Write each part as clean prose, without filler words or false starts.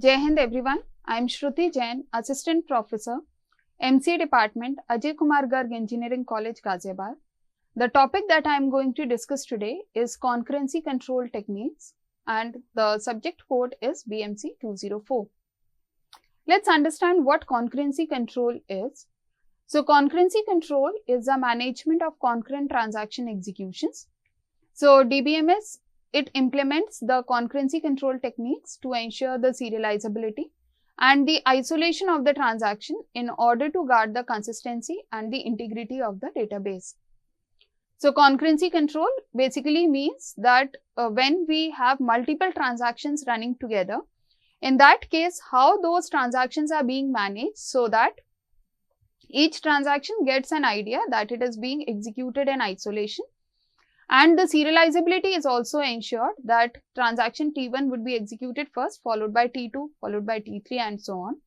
Jai Hind everyone. I am Shruti Jain, Assistant Professor, MC Department, Ajay Kumar Garg Engineering College, Ghaziabad. The topic that I am going to discuss today is Concurrency Control Techniques and the subject code is BMC 204. Let's understand what concurrency control is. So, concurrency control is the management of concurrent transaction executions. So, DBMS, it implements the concurrency control techniques to ensure the serializability and the isolation of the transaction in order to guard the consistency and the integrity of the database. So, concurrency control basically means that when we have multiple transactions running together, in that case, how those transactions are being managed so that each transaction gets an idea that it is being executed in isolation. And the serializability is also ensured that transaction T1 would be executed first, followed by T2, followed by T3 and so on.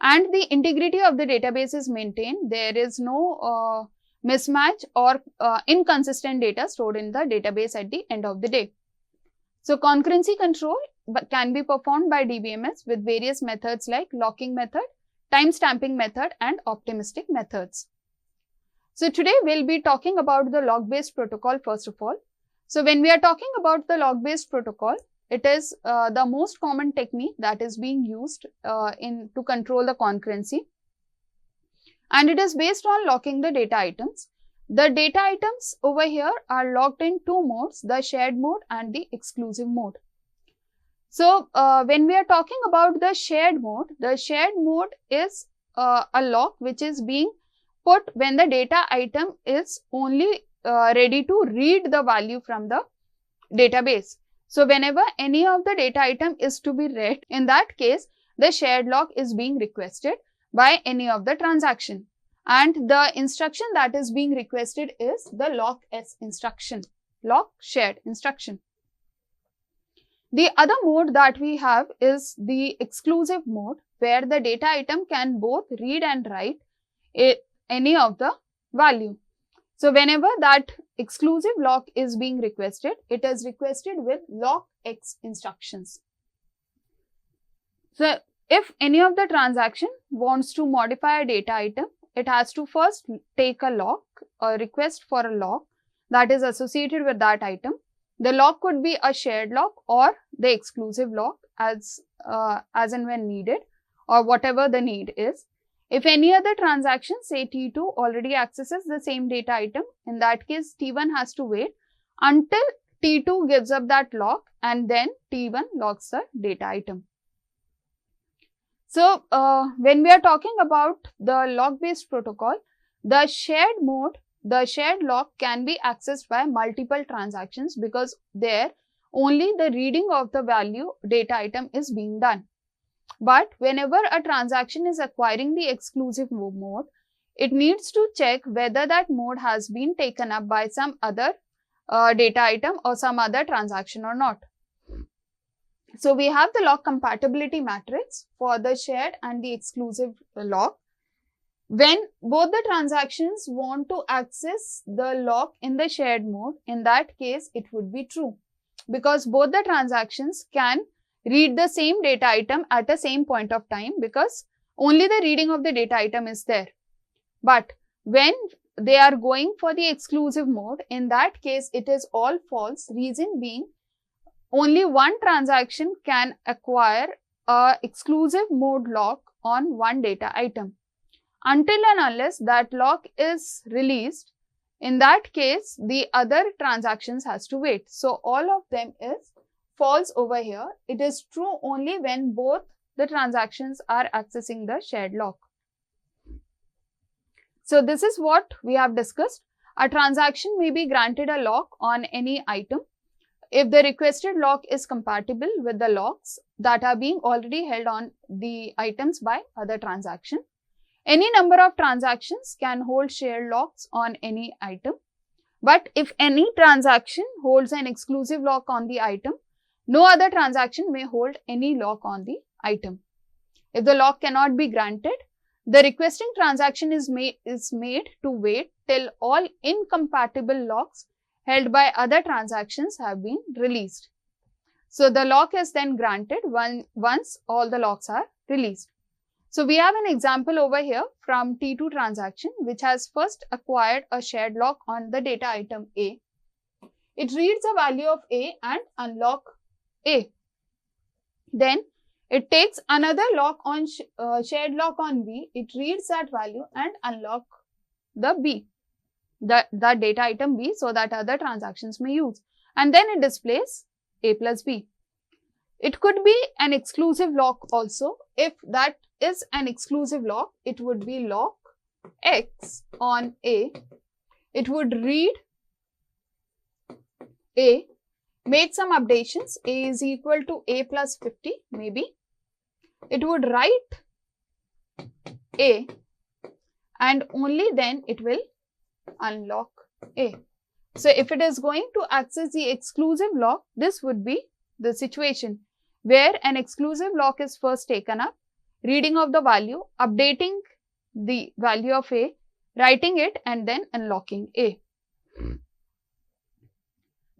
And the integrity of the database is maintained. There is no mismatch or inconsistent data stored in the database at the end of the day. So, concurrency control can be performed by DBMS with various methods like locking method, time-stamping method and optimistic methods. So, today we will be talking about the log-based protocol first of all. So, when we are talking about the log-based protocol, it is the most common technique that is being used to control the concurrency, and it is based on locking the data items. The data items over here are locked in two modes, the shared mode and the exclusive mode. So, when we are talking about the shared mode is a lock which is being put when the data item is only ready to read the value from the database. So, whenever any of the data item is to be read, in that case, the shared lock is being requested by any of the transaction. And the instruction that is being requested is the lock S instruction, lock shared instruction. The other mode that we have is the exclusive mode, where the data item can both read and write any of the value. So, whenever that exclusive lock is being requested, it is requested with lock X instructions. So, if any of the transaction wants to modify a data item, it has to first take a lock, a request for a lock that is associated with that item. The lock could be a shared lock or the exclusive lock as and when needed, or whatever the need is. If any other transaction, say T2, already accesses the same data item, in that case T1 has to wait until T2 gives up that lock and then T1 locks the data item. So, when we are talking about the log-based protocol, the shared mode, the shared lock can be accessed by multiple transactions because there only the reading of the value data item is being done. But whenever a transaction is acquiring the exclusive mode, it needs to check whether that mode has been taken up by some other data item or some other transaction or not. So, we have the lock compatibility matrix for the shared and the exclusive lock. When both the transactions want to access the lock in the shared mode, in that case it would be true, because both the transactions can read the same data item at the same point of time because only the reading of the data item is there. But when they are going for the exclusive mode, in that case it is all false, reason being only one transaction can acquire a exclusive mode lock on one data item. Until and unless that lock is released, in that case the other transactions has to wait. So, all of them is false over here. It is true only when both the transactions are accessing the shared lock. So, this is what we have discussed. A transaction may be granted a lock on any item if the requested lock is compatible with the locks that are being already held on the items by other transaction. Any number of transactions can hold shared locks on any item, but if any transaction holds an exclusive lock on the item, no other transaction may hold any lock on the item. If the lock cannot be granted, the requesting transaction is made to wait till all incompatible locks held by other transactions have been released. So the lock is then granted once all the locks are released. So we have an example over here from T2 transaction, which has first acquired a shared lock on the data item A. It reads the value of A and unlock A. Then it takes another lock on shared lock on B. It reads that value and unlock the B, the data item B, so that other transactions may use. And then it displays A plus B. It could be an exclusive lock also. If that is an exclusive lock, it would be lock X on A. It would read A, make some updations. A is equal to A plus 50 maybe. It would write A and only then it will unlock A. So if it is going to access the exclusive lock, this would be the situation where an exclusive lock is first taken up, reading of the value, updating the value of A, writing it and then unlocking A.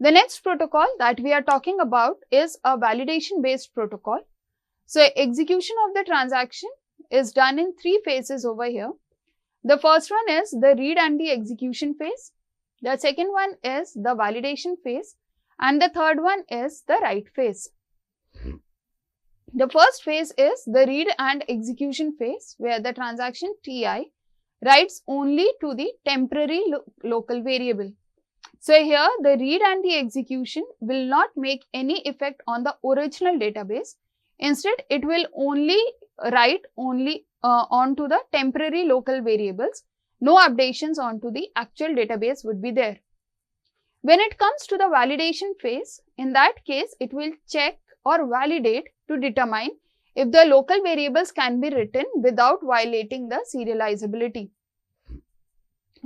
The next protocol that we are talking about is a validation based protocol. So execution of the transaction is done in 3 phases over here. The first one is the read and the execution phase. The second one is the validation phase. And the third one is the write phase. The first phase is the read and execution phase, where the transaction Ti writes only to the temporary local variable. So here the read and the execution will not make any effect on the original database. Instead, it will only write onto the temporary local variables. No updations onto the actual database would be there. When it comes to the validation phase, in that case, it will check or validate to determine if the local variables can be written without violating the serializability.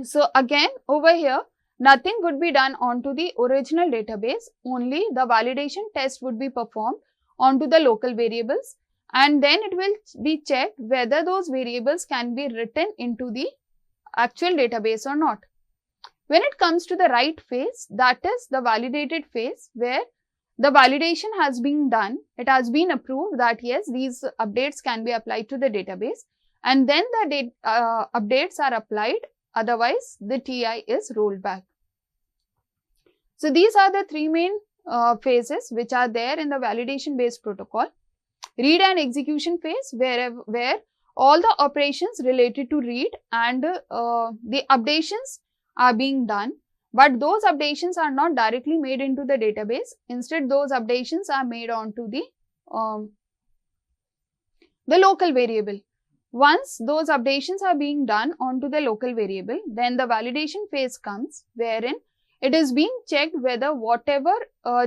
So again, over here, nothing would be done onto the original database, only the validation test would be performed onto the local variables, and then it will be checked whether those variables can be written into the actual database or not. When it comes to the write phase, that is the validated phase, where the validation has been done. It has been approved that yes, these updates can be applied to the database, and then the updates are applied, otherwise the TI is rolled back. So these are the 3 main phases which are there in the validation based protocol. Read and execution phase, where all the operations related to read and the updations are being done, but those updations are not directly made into the database. Instead, those updations are made onto the local variable. Once those updations are being done onto the local variable, then the validation phase comes, wherein it is being checked whether whatever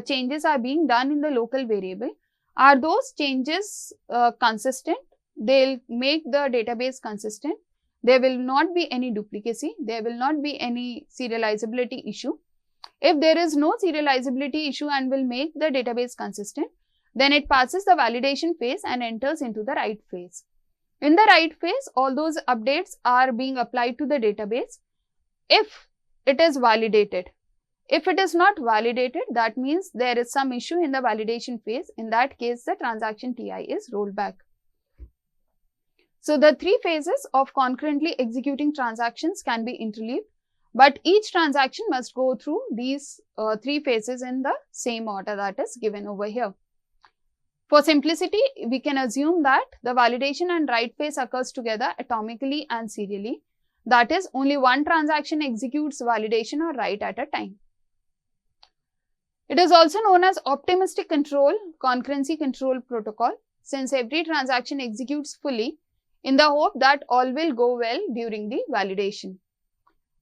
changes are being done in the local variable, are those changes consistent. They'll make the database consistent. There will not be any duplicacy. There will not be any serializability issue. If there is no serializability issue and will make the database consistent, then it passes the validation phase and enters into the write phase. In the write phase, all those updates are being applied to the database if it is validated. If it is not validated, that means there is some issue in the validation phase. In that case, the transaction Ti is rolled back. So the 3 phases of concurrently executing transactions can be interleaved, but each transaction must go through these 3 phases in the same order that is given over here. For simplicity, we can assume that the validation and write phase occurs together atomically and serially. That is, only one transaction executes validation or write at a time. It is also known as optimistic control, concurrency control protocol, since every transaction executes fully in the hope that all will go well during the validation.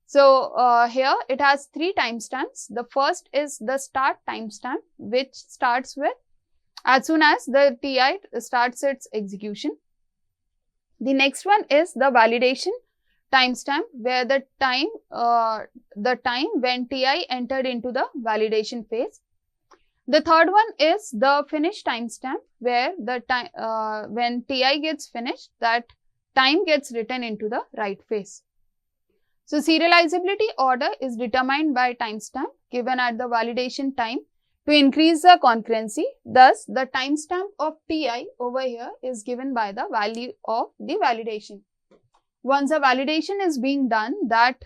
So here it has 3 timestamps. The first is the start timestamp, which starts with as soon as the TI starts its execution. The next one is the validation timestamp, where the time when TI entered into the validation phase. The third one is the finish timestamp, where the time when TI gets finished, that time gets written into the write phase. So serializability order is determined by timestamp given at the validation time to increase the concurrency. Thus, the timestamp of Ti over here is given by the value of the validation. Once the validation is being done, that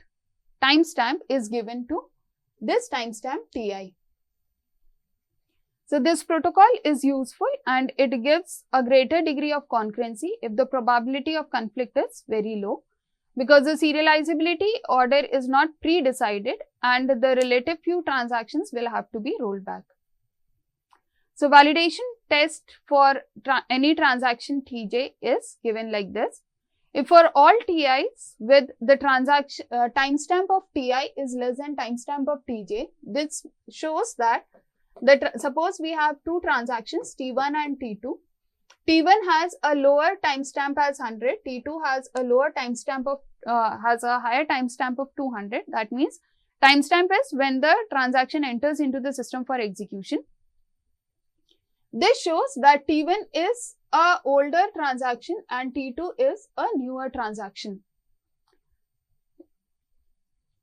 timestamp is given to this timestamp Ti. So, this protocol is useful and it gives a greater degree of concurrency if the probability of conflict is very low, because the serializability order is not pre-decided and the relative few transactions will have to be rolled back. So, validation test for any transaction Tj is given like this. If for all Ti's with the transaction timestamp of Ti is less than timestamp of Tj, this shows that suppose we have two transactions T1 and T2. T1 has a lower timestamp as 100, T2 has a lower timestamp of has a higher timestamp of 200. That means timestamp is when the transaction enters into the system for execution. This shows that T1 is a older transaction and T2 is a newer transaction.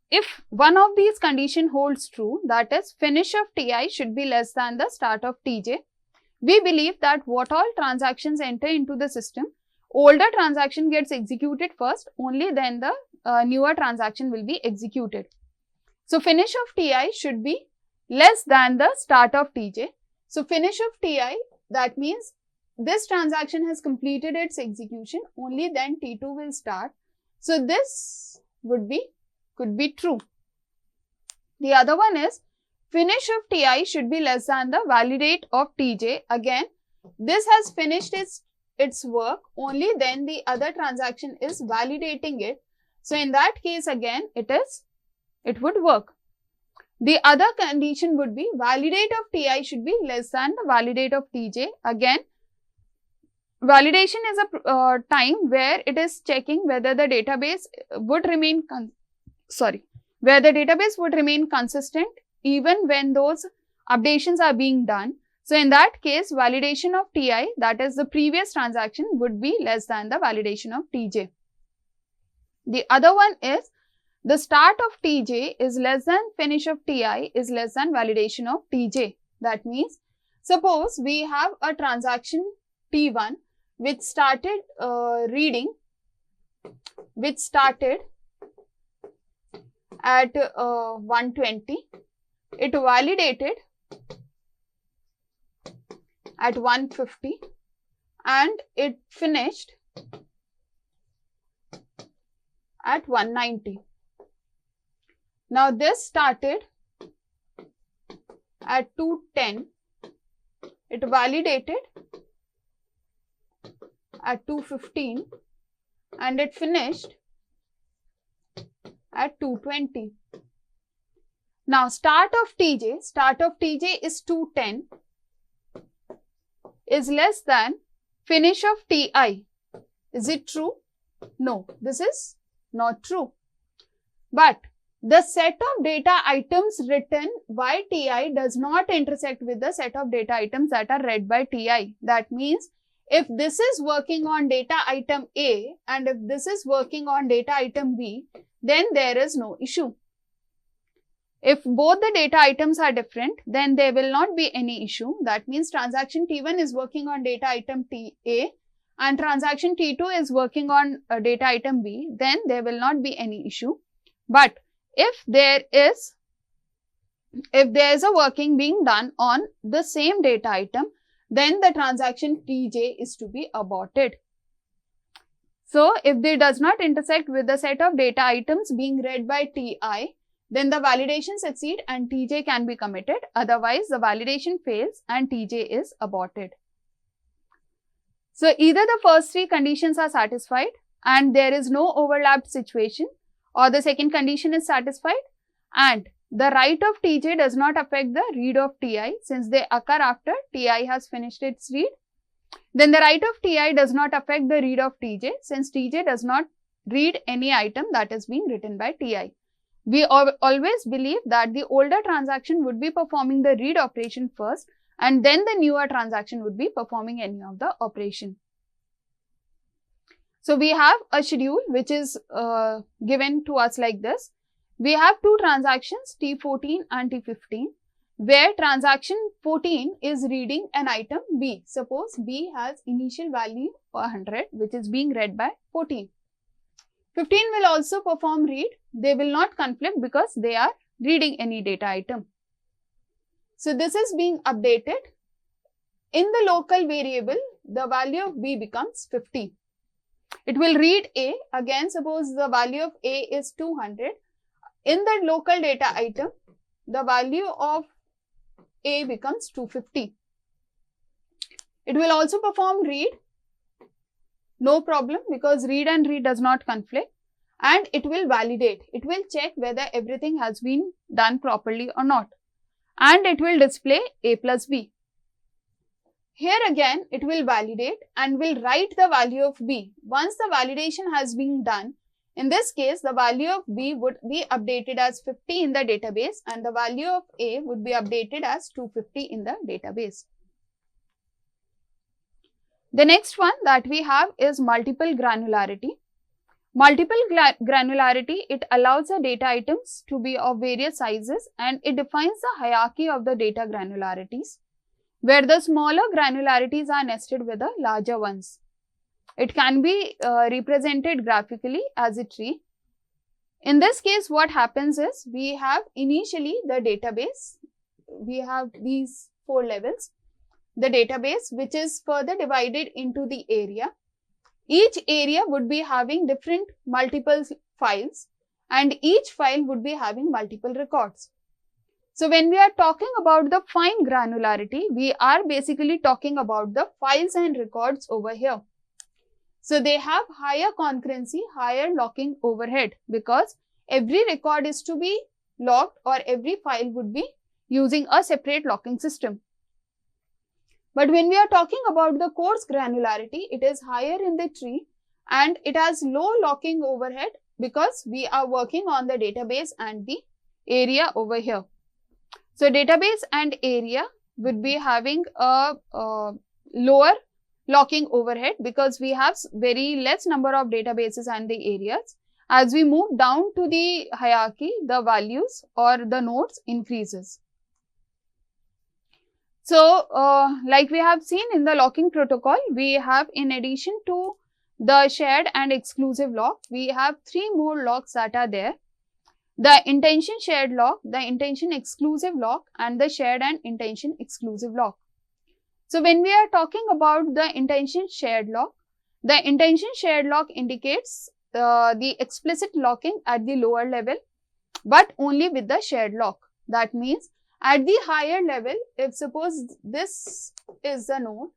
If one of these conditions holds true, that is finish of Ti should be less than the start of Tj, we believe that what all transactions enter into the system, older transaction gets executed first, only then the newer transaction will be executed. So, finish of Ti should be less than the start of Tj. So, finish of Ti, that means this transaction has completed its execution, only then T2 will start. So, this could be true. The other one is finish of Ti should be less than the validate of Tj. Again, this has finished its work, only then the other transaction is validating it. So, in that case again it would work. The other condition would be validate of Ti should be less than the validate of Tj. Again, validation is a time where it is checking whether the database would remain consistent even when those updations are being done. So, in that case, validation of Ti, that is the previous transaction, would be less than the validation of Tj. The other one is the start of Tj is less than finish of Ti is less than validation of Tj. That means, suppose we have a transaction T1 which started reading, which started at 120, it validated at 150 and it finished at 190. Now, this started at 210, it validated at 215 and it finished at 220. Now, start of Tj is 210 is less than finish of Ti. Is it true? No, this is not true. But the set of data items written by Ti does not intersect with the set of data items that are read by Ti. That means, if this is working on data item A and if this is working on data item B, then there is no issue. If both the data items are different, then there will not be any issue. That means transaction T1 is working on data item A and transaction T2 is working on data item B, then there will not be any issue. But if there is a working being done on the same data item, then the transaction Tj is to be aborted. So, if they does not intersect with the set of data items being read by Ti, then the validation succeeds and Tj can be committed. Otherwise, the validation fails and Tj is aborted. So, either the first three conditions are satisfied and there is no overlapped situation, or the second condition is satisfied and the write of Tj does not affect the read of Ti since they occur after Ti has finished its read. Then the write of Ti does not affect the read of Tj since Tj does not read any item that is being written by Ti. We always believe that the older transaction would be performing the read operation first and then the newer transaction would be performing any of the operation. So, we have a schedule which is given to us like this. We have two transactions T14 and T15. where transaction 14 is reading an item B. Suppose B has initial value 100 which is being read by 14. 15 will also perform read. They will not conflict because they are reading any data item. So this is being updated. In the local variable, the value of B becomes 50. It will read A. Again, suppose the value of A is 200. In the local data item, the value of A becomes 250. It will also perform read. No problem, because read and read does not conflict. And it will validate. It will check whether everything has been done properly or not. And it will display A plus B. Here again, it will validate and will write the value of B. Once the validation has been done, in this case, the value of B would be updated as 50 in the database and the value of A would be updated as 250 in the database. The next one that we have is multiple granularity. Multiple granularity, it allows the data items to be of various sizes and it defines the hierarchy of the data granularities, where the smaller granularities are nested with the larger ones. It can be represented graphically as a tree. In this case, what happens is we have initially the database. We have these 4 levels. The database, which is further divided into the area. Each area would be having different multiple files and each file would be having multiple records. So when we are talking about the fine granularity, we are basically talking about the files and records over here. So they have higher concurrency, higher locking overhead because every record is to be locked or every file would be using a separate locking system. But when we are talking about the coarse granularity, it is higher in the tree and it has low locking overhead because we are working on the database and the area over here. So database and area would be having a lower locking overhead because we have very less number of databases and the areas. As we move down to the hierarchy, the values or the nodes increases. So, like we have seen in the locking protocol, we have, in addition to the shared and exclusive lock, we have 3 more locks that are there. The intention shared lock, the intention exclusive lock and the shared and intention exclusive lock. So, when we are talking about the intention shared lock indicates the explicit locking at the lower level, but only with the shared lock. That means, at the higher level, if suppose this is the node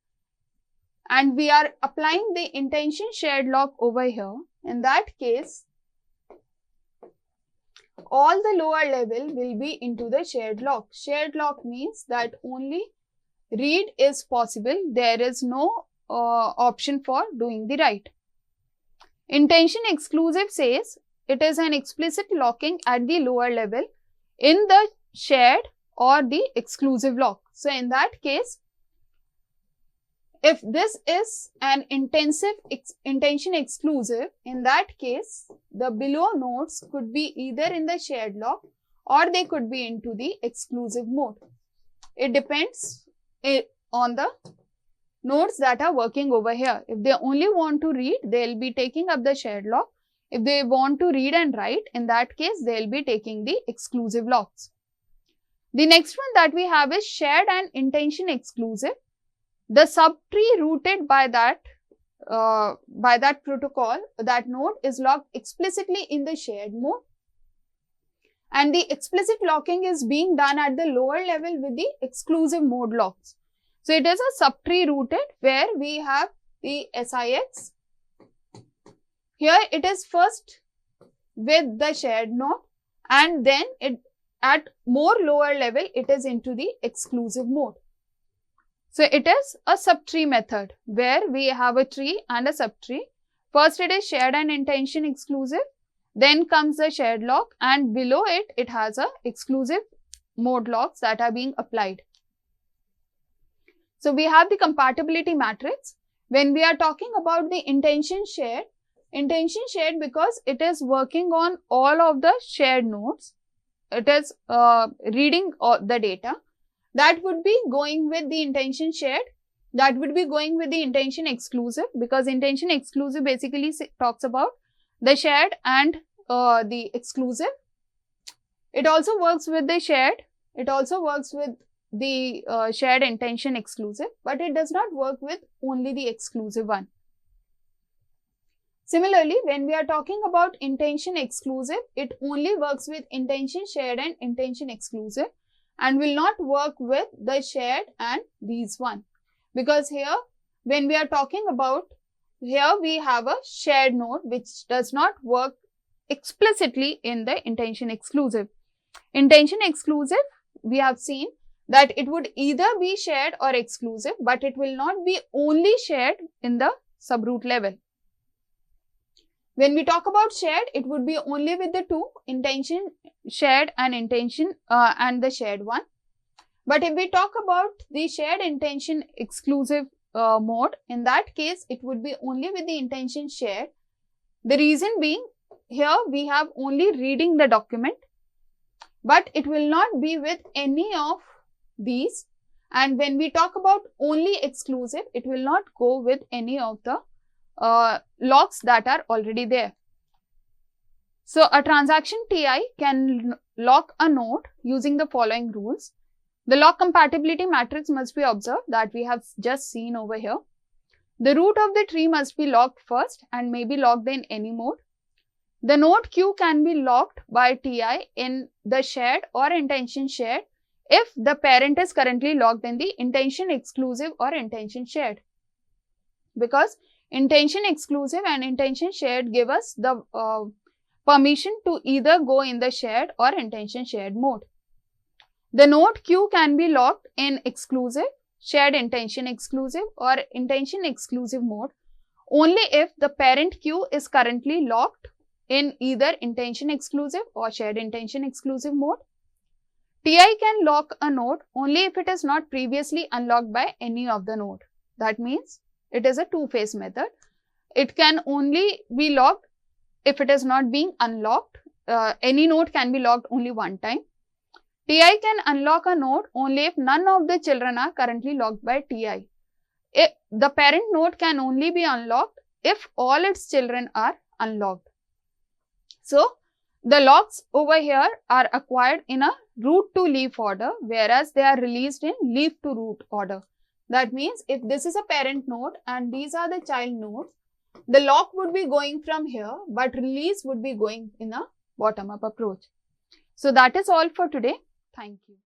and we are applying the intention shared lock over here, in that case, all the lower level will be into the shared lock. Shared lock means that only read is possible. There is no option for doing the write. Intention exclusive says it is an explicit locking at the lower level in the shared or the exclusive lock. So, in that case, if this is an intention exclusive, in that case, the below nodes could be either in the shared lock or they could be into the exclusive mode. It depends on the nodes that are working over here. If they only want to read, they will be taking up the shared lock. If they want to read and write, in that case, they will be taking the exclusive locks. The next one that we have is shared and intention exclusive. The subtree rooted by that protocol, that node is locked explicitly in the shared mode. And the explicit locking is being done at the lower level with the exclusive mode locks. So, it is a subtree rooted where we have the SIX. Here it is first with the shared node and then at more lower level, it is into the exclusive mode. So, it is a subtree method where we have a tree and a subtree. First, it is shared and intention exclusive. Then comes the shared lock and below it, it has a exclusive mode locks that are being applied. So, we have the compatibility matrix. When we are talking about the intention shared because it is working on all of the shared nodes. It is reading the data that would be going with the intention shared, that would be going with the intention exclusive, because intention exclusive basically talks about the shared and the exclusive. It also works with the shared, it also works with the shared intention exclusive, but it does not work with only the exclusive one. Similarly, when we are talking about intention exclusive, it only works with intention shared and intention exclusive and will not work with the shared and these one. Because here, when we are talking about, here we have a shared node which does not work explicitly in the intention exclusive. Intention exclusive, we have seen that it would either be shared or exclusive, but it will not be only shared in the subroot level. When we talk about shared, it would be only with the two, intention shared and intention and the shared one. But if we talk about the shared intention exclusive mode, in that case, it would be only with the intention shared. The reason being, here we have only reading the document, but it will not be with any of these. And when we talk about only exclusive, it will not go with any of the locks that are already there. So, a transaction TI can lock a node using the following rules. The lock compatibility matrix must be observed, that we have just seen over here. The root of the tree must be locked first and may be locked in any mode. The node Q can be locked by TI in the shared or intention shared if the parent is currently locked in the intention exclusive or intention shared. Because intention exclusive and intention shared give us the permission to either go in the shared or intention shared mode. The node Q can be locked in exclusive, shared intention exclusive or intention exclusive mode only if the parent Q is currently locked in either intention exclusive or shared intention exclusive mode. TI can lock a node only if it is not previously unlocked by any of the node. That means it is a two-phase method. It can only be locked if it is not being unlocked. Any node can be locked only one time. TI can unlock a node only if none of the children are currently locked by TI. The parent node can only be unlocked if all its children are unlocked. So, the locks over here are acquired in a root to leaf order, whereas they are released in leaf to root order. That means if this is a parent node and these are the child nodes, the lock would be going from here, but release would be going in a bottom-up approach. So, that is all for today. Thank you.